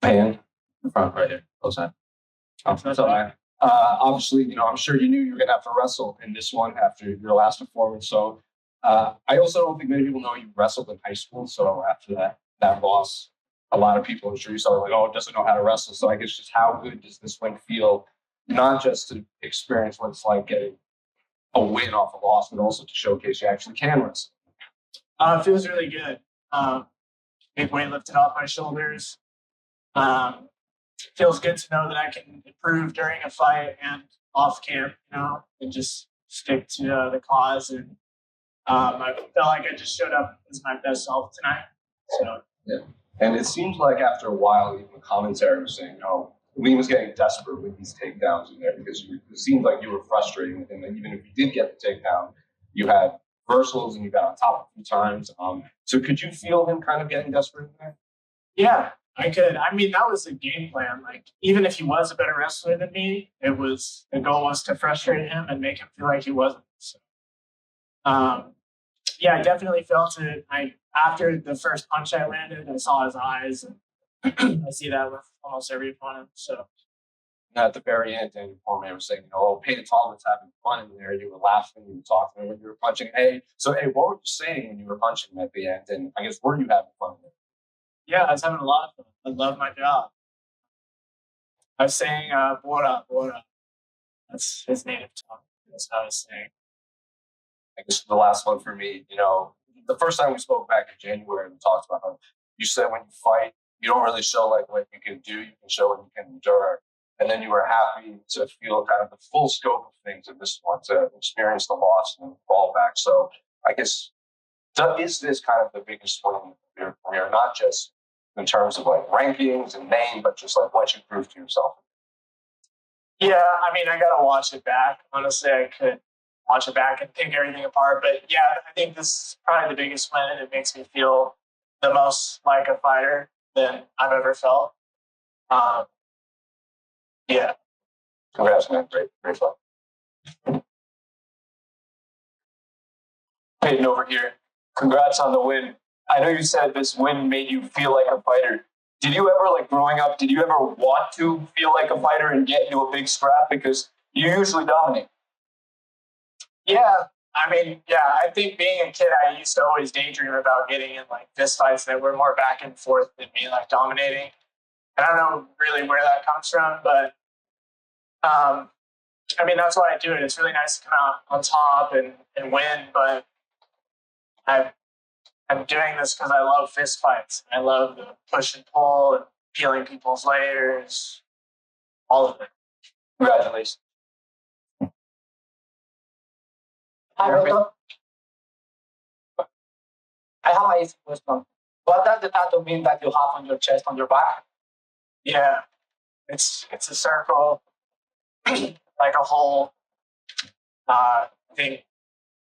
Payton, in front right here, close hand. That's all right. Obviously, I'm sure you knew you were going to have to wrestle in this one after your last performance. So I also don't think many people know you wrestled in high school. So after that loss, a lot of people, I'm sure you saw, like, oh, it doesn't know how to wrestle. So I guess just how good does this win feel, not just to experience what it's like getting a win off a loss, but also to showcase you actually can wrestle? It feels really good. Big weight lifted off my shoulders. Feels good to know that I can improve during a fight and off camp, and just stick to the cause. And I felt like I just showed up as my best self tonight. So yeah. And it seems like after a while, even the commentary was saying, Lima was getting desperate with these takedowns in there because it seemed like you were frustrating with him. And even if you did get the takedown, you had reversals and you got on top a few times. So could you feel him kind of getting desperate in there? Yeah, I could. I mean, that was the game plan. Like, even if he was a better wrestler than me, the goal was to frustrate him and make him feel like he wasn't. So, yeah, I definitely felt it. After the first punch I landed, I saw his eyes, and I see that with almost every opponent. So at the very end, Daniel Cormier was saying, Payton Talbott's having fun in there. You were laughing, you were talking when you were punching. So what were you saying when you were punching at the end? And I guess, were you having fun there? Yeah, I was having a lot of fun. I love my job. I was saying, Bora, Bora. That's his native tongue. That's how I was saying. I guess the last one for me, the first time we spoke back in January, we talked about how you said when you fight, you don't really show like what you can do, you can show what you can endure. And then you were happy to feel kind of the full scope of things in this one, to experience the loss and fall back. So I guess, is this kind of the biggest win of your career, not just in terms of like rankings and name, but just like what you proved to yourself? Yeah, I mean, I got to watch it back. Honestly, I could watch it back and pick everything apart. But yeah, I think this is probably the biggest win, and it makes me feel the most like a fighter than I've ever felt. Yeah. Congrats, man. Great fun. Payton over here. Congrats on the win. I know you said this win made you feel like a fighter. Did you ever, like growing up, did you ever want to feel like a fighter and get into a big scrap? Because you usually dominate. Yeah. I mean, yeah, I think being a kid, I used to always daydream about getting in like fist fights that were more back and forth than me like dominating. And I don't know really where that comes from, but I mean, that's why I do it. It's really nice to come out on top and win, but I'm doing this because I love fist fights. I love the push and pull and peeling people's layers, all of it. Congratulations. Hi, Roto. I have an easy question. What does the tattoo mean that you have on your chest, on your back? Yeah, it's a circle, like a hole. I think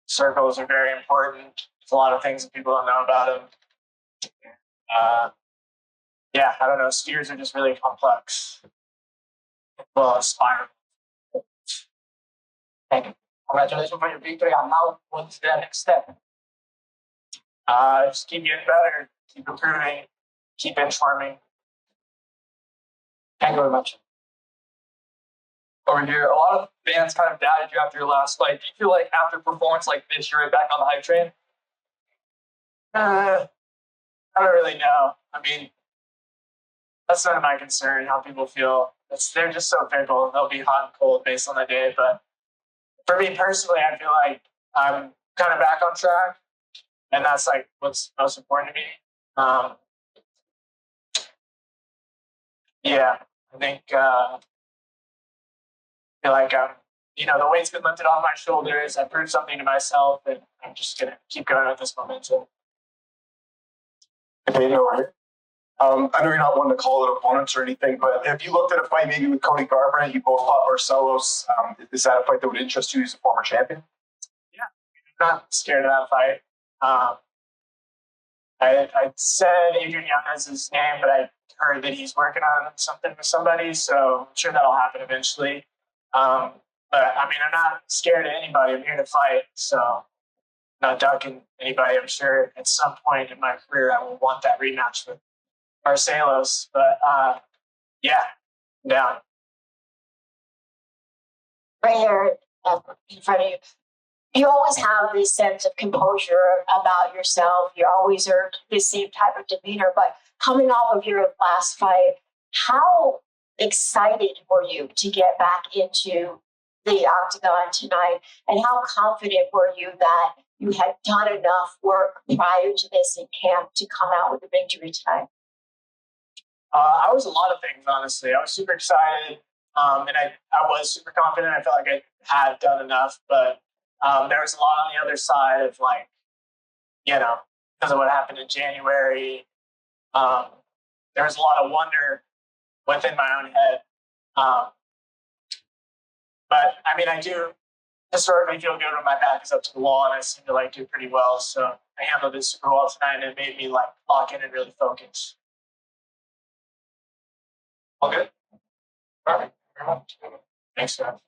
circles are very important. There's a lot of things that people don't know about them. Yeah, I don't know. Spheres are just really complex. Well, a spiral. Thank you. Congratulations for your victory. And now, what's the next step? Just keep getting better, keep improving, keep benchwarming. Thank you very much. Over here, a lot of fans kind of doubted you after your last fight. Do you feel like after a performance like this, you're right back on the hype train? I don't really know. I mean, that's none of my concern how people feel. They're just so fickle. They'll be hot and cold based on the day. But for me personally, I feel like I'm kind of back on track. And that's like what's most important to me. Yeah, I think I feel like the weight's been lifted off my shoulders. I proved something to myself, and I'm just gonna keep going with this momentum. Payton over here. I know you're not one to call it opponents or anything, but have you looked at a fight maybe with Cody Garbrandt? You both fought Barcelos. Is that a fight that would interest you as a former champion? Yeah, I'm not scared of that fight. I said Adrian Yanez's name, but I heard that he's working on something with somebody, so I'm sure that'll happen eventually. But I mean, I'm not scared of anybody. I'm here to fight, so I'm not ducking anybody. I'm sure at some point in my career I will want that rematch with Barcelos. But Yeah, I'm down. Right here in front of you. You always have this sense of composure about yourself. You always are the same type of demeanor. But coming off of your last fight, how excited were you to get back into the octagon tonight? And how confident were you that you had done enough work prior to this in camp to come out with a victory tonight? I was a lot of things, honestly. I was super excited, and I was super confident. I felt like I had done enough, but there was a lot on the other side of, like, because of what happened in January. There was a lot of wonder within my own head. But I mean, I do historically feel good when my back is up to the wall, and I seem to do pretty well. So I handled it super well tonight, and it made me lock in and really focus. All good. All right. Thanks, man.